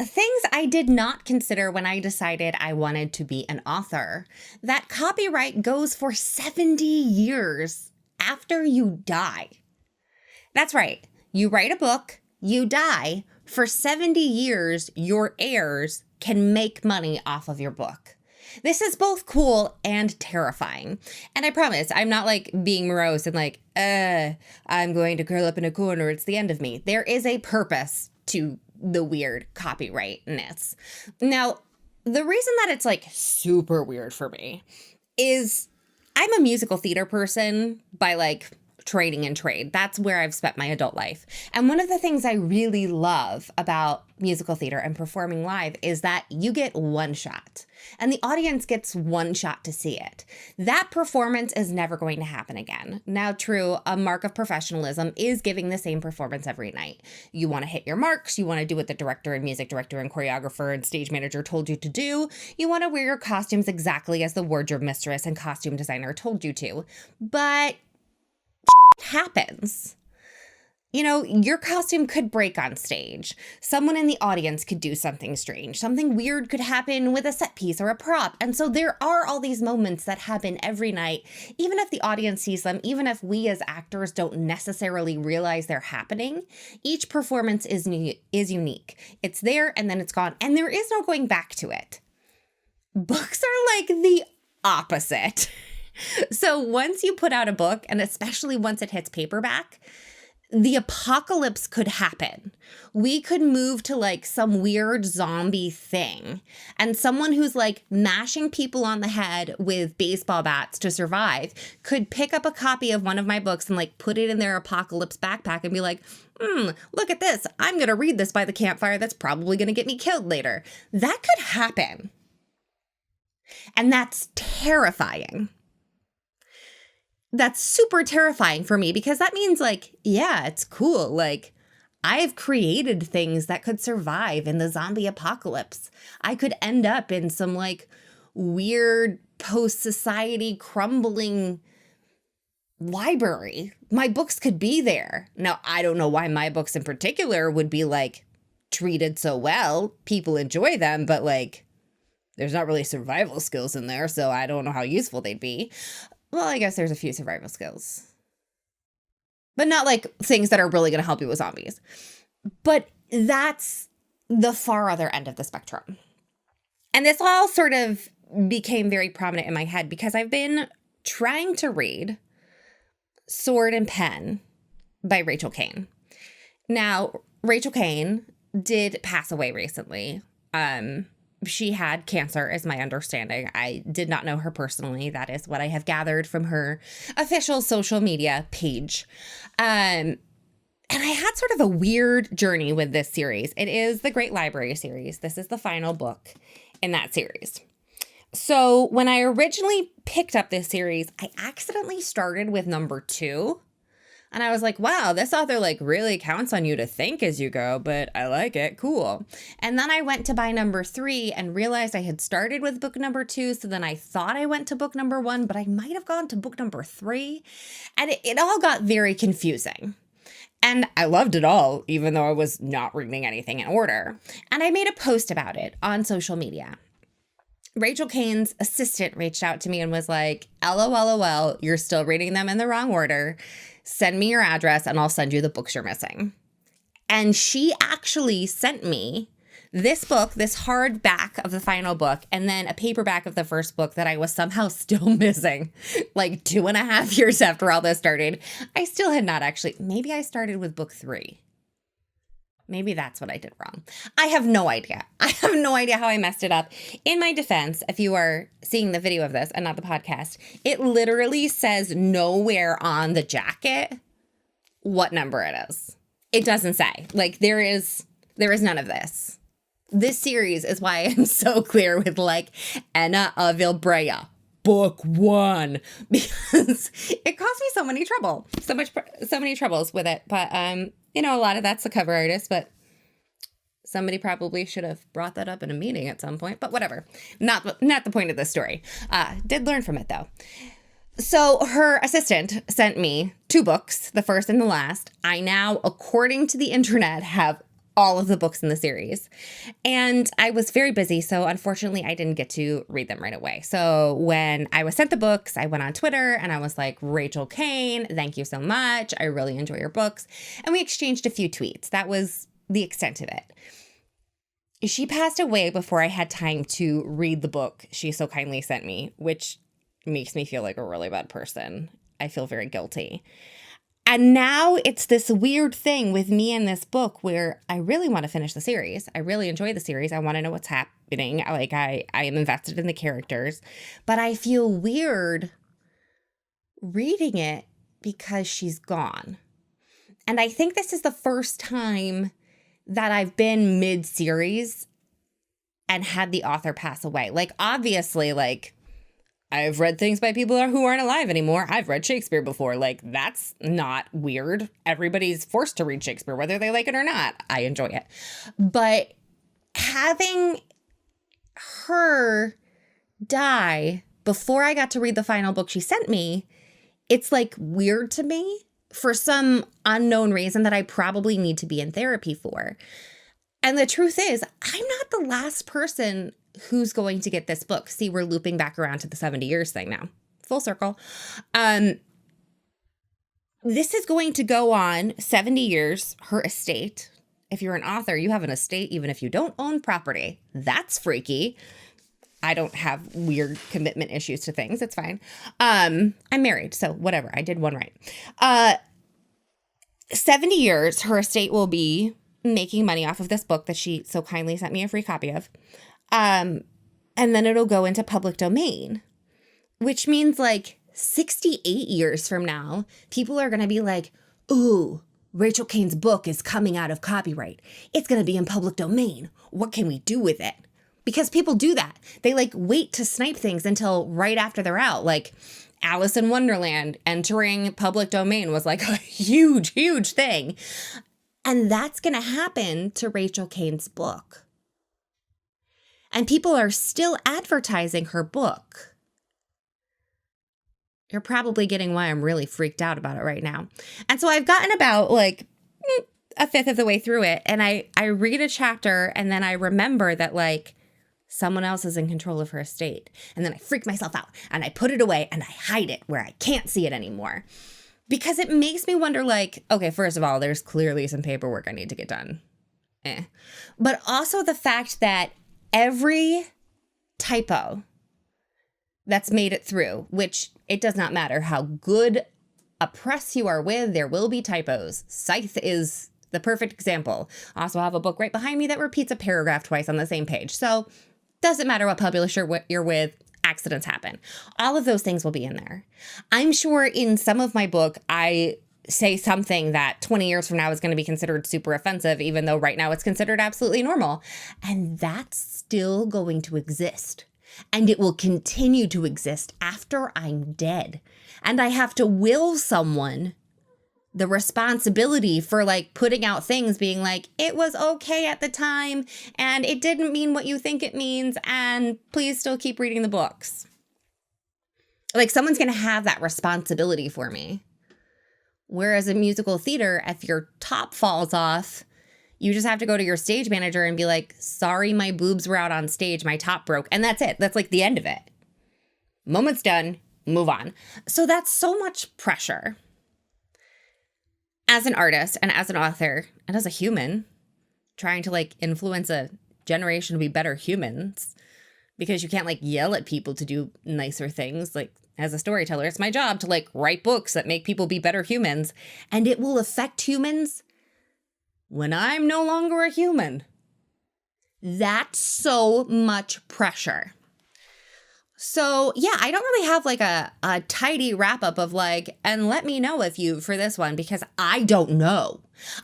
Things I did not consider when I decided I wanted to be an author. That copyright goes for 70 years after you die. That's right. You write a book, you die. For 70 years, your heirs can make money off of your book. This is both cool and terrifying. And I promise, I'm not like being morose and like, I'm going to curl up in a corner. It's the end of me. There is a purpose to the weird copyrightness. Now, the reason that it's like super weird for me is I'm a musical theater person by like training and trade. That's where I've spent my adult life. And one of the things I really love about musical theater and performing live is that you get one shot and the audience gets one shot to see it. That performance is never going to happen again. Now, true, a mark of professionalism is giving the same performance every night. You want to hit your marks. You want to do what the director and music director and choreographer and stage manager told you to do. You want to wear your costumes exactly as the wardrobe mistress and costume designer told you to. But happens. You know, your costume could break on stage. Someone in the audience could do something strange. Something weird could happen with a set piece or a prop. And so there are all these moments that happen every night, even if the audience sees them, even if we as actors don't necessarily realize they're happening. Each performance is unique. It's there and then it's gone. And there is no going back to it. Books are like the opposite. So once you put out a book, and especially once it hits paperback, the apocalypse could happen. We could move to like some weird zombie thing. And someone who's like mashing people on the head with baseball bats to survive could pick up a copy of one of my books and like put it in their apocalypse backpack and be like, look at this. I'm going to read this by the campfire. That's probably going to get me killed later. That could happen. And that's terrifying. That's super terrifying for me because that means like, yeah, it's cool. Like I've created things that could survive in the zombie apocalypse. I could end up in some like weird post-society crumbling library. My books could be there. Now, I don't know why my books in particular would be like treated so well. People enjoy them, but like there's not really survival skills in there. So I don't know how useful they'd be. Well, I guess there's a few survival skills, but not like things that are really going to help you with zombies. But that's the far other end of the spectrum. And this all sort of became very prominent in my head because I've been trying to read Sword and Pen by Rachel Caine. Now, Rachel Caine did pass away recently. She had cancer, is my understanding. I did not know her personally. That is what I have gathered from her official social media page. And I had sort of a weird journey with this series. It is the Great Library series. This is the final book in that series. So when I originally picked up this series, I accidentally started with number 2. And I was like, wow, this author like really counts on you to think as you go, but I like it. Cool. And then I went to buy number 3 and realized I had started with book number 2. So then I thought I went to book number 1, but I might have gone to book number 3. And it all got very confusing. And I loved it all, even though I was not reading anything in order. And I made a post about it on social media. Rachel Caine's assistant reached out to me and was like, LOL, you're still reading them in the wrong order. Send me your address and I'll send you the books you're missing. And she actually sent me this book, this hardback of the final book, and then a paperback of the first book that I was somehow still missing. Like 2.5 years after all this started, I still had not actually, maybe I started with book 3. Maybe that's what I did wrong. I have no idea. I have no idea how I messed it up. In my defense, if you are seeing the video of this and not the podcast, it literally says nowhere on the jacket what number it is. It doesn't say. Like there is none of this. This series is why I'm so clear with like Anna of Ilbrea, book 1, because it caused me so many troubles with it. But you know, a lot of that's the cover artist, but somebody probably should have brought that up in a meeting at some point, but whatever. Not the point of this story. Did learn from it though. So her assistant sent me 2 books, the first and the last. I now, according to the internet, have all of the books in the series. And I was very busy, so unfortunately I didn't get to read them right away. So when I was sent the books, I went on Twitter and I was like, Rachel Kane, thank you so much. I really enjoy your books. And we exchanged a few tweets. That was the extent of it. She passed away before I had time to read the book she so kindly sent me, which makes me feel like a really bad person. I feel very guilty. And now it's this weird thing with me and this book where I really want to finish the series. I really enjoy the series. I want to know what's happening. Like I am invested in the characters, but I feel weird reading it because she's gone. And I think this is the first time that I've been mid-series and had the author pass away. Like, obviously, like, I've read things by people who aren't alive anymore. I've read Shakespeare before. Like, that's not weird. Everybody's forced to read Shakespeare, whether they like it or not. I enjoy it. But having her die before I got to read the final book she sent me, it's like weird to me for some unknown reason that I probably need to be in therapy for. And the truth is, I'm not the last person who's going to get this book. See, we're looping back around to the 70 years thing now. Full circle. This is going to go on 70 years, her estate. If you're an author, you have an estate even if you don't own property. That's freaky. I don't have weird commitment issues to things. It's fine. I'm married, so whatever. I did one right. 70 years, her estate will be making money off of this book that she so kindly sent me a free copy of. And then it'll go into public domain, which means like 68 years from now, people are going to be like, ooh, Rachel Kane's book is coming out of copyright. It's going to be in public domain. What can we do with it? Because people do that. They like wait to snipe things until right after they're out. Like Alice in Wonderland entering public domain was like a huge, huge thing. And that's going to happen to Rachel Kane's book. And people are still advertising her book. You're probably getting why I'm really freaked out about it right now. And so I've gotten about like a fifth of the way through it. And I read a chapter and then I remember that like someone else is in control of her estate. And then I freak myself out and I put it away and I hide it where I can't see it anymore. Because it makes me wonder like, okay, first of all, there's clearly some paperwork I need to get done. But also the fact that every typo that's made it through, which it does not matter how good a press you are with, there will be typos. Scythe is the perfect example. I also have a book right behind me that repeats a paragraph twice on the same page. So doesn't matter what publisher you're with, accidents happen. All of those things will be in there. I'm sure in some of my book, I say something that 20 years from now is going to be considered super offensive, even though right now it's considered absolutely normal. And that's still going to exist. And it will continue to exist after I'm dead. And I have to will someone the responsibility for like putting out things being like, it was okay at the time and it didn't mean what you think it means. And please still keep reading the books. Like someone's going to have that responsibility for me. Whereas in musical theater, if your top falls off, you just have to go to your stage manager and be like, sorry, my boobs were out on stage. My top broke. And that's it. That's like the end of it. Moment's done. Move on. So that's so much pressure. As an artist and as an author and as a human, trying to like influence a generation to be better humans, because you can't like yell at people to do nicer things. Like as a storyteller, it's my job to like write books that make people be better humans, and it will affect humans when I'm no longer a human. That's so much pressure. So yeah, I don't really have like a tidy wrap up of like, and let me know if you for this one, because I don't know.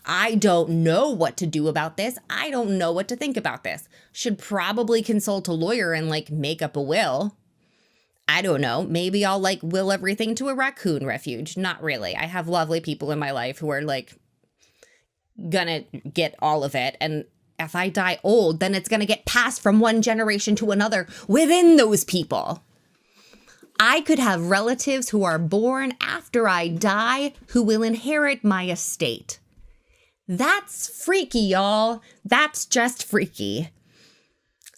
I don't know what to do about this. I don't know what to think about this. Should probably consult a lawyer and like make up a will. I don't know. Maybe I'll like will everything to a raccoon refuge. Not really. I have lovely people in my life who are like gonna get all of it. And if I die old, then it's going to get passed from one generation to another within those people. I could have relatives who are born after I die who will inherit my estate. That's freaky, y'all. That's just freaky.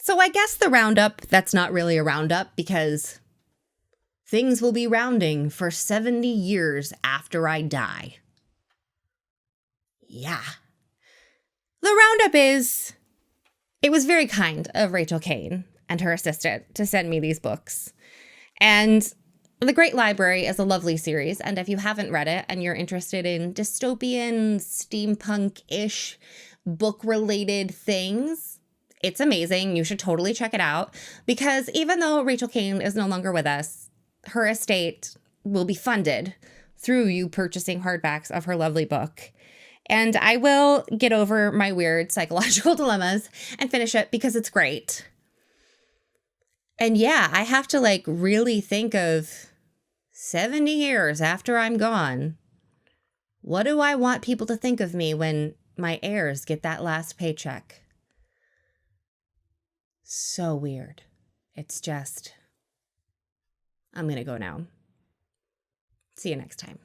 So I guess the roundup, that's not really a roundup because things will be rounding for 70 years after I die. Yeah. The roundup is, it was very kind of Rachel Kane and her assistant to send me these books. And The Great Library is a lovely series. And if you haven't read it and you're interested in dystopian, steampunk-ish, book-related things, it's amazing. You should totally check it out. Because even though Rachel Kane is no longer with us, her estate will be funded through you purchasing hardbacks of her lovely book. And I will get over my weird psychological dilemmas and finish it because it's great. And yeah, I have to like really think of 70 years after I'm gone. What do I want people to think of me when my heirs get that last paycheck? So weird. It's just, I'm going to go now. See you next time.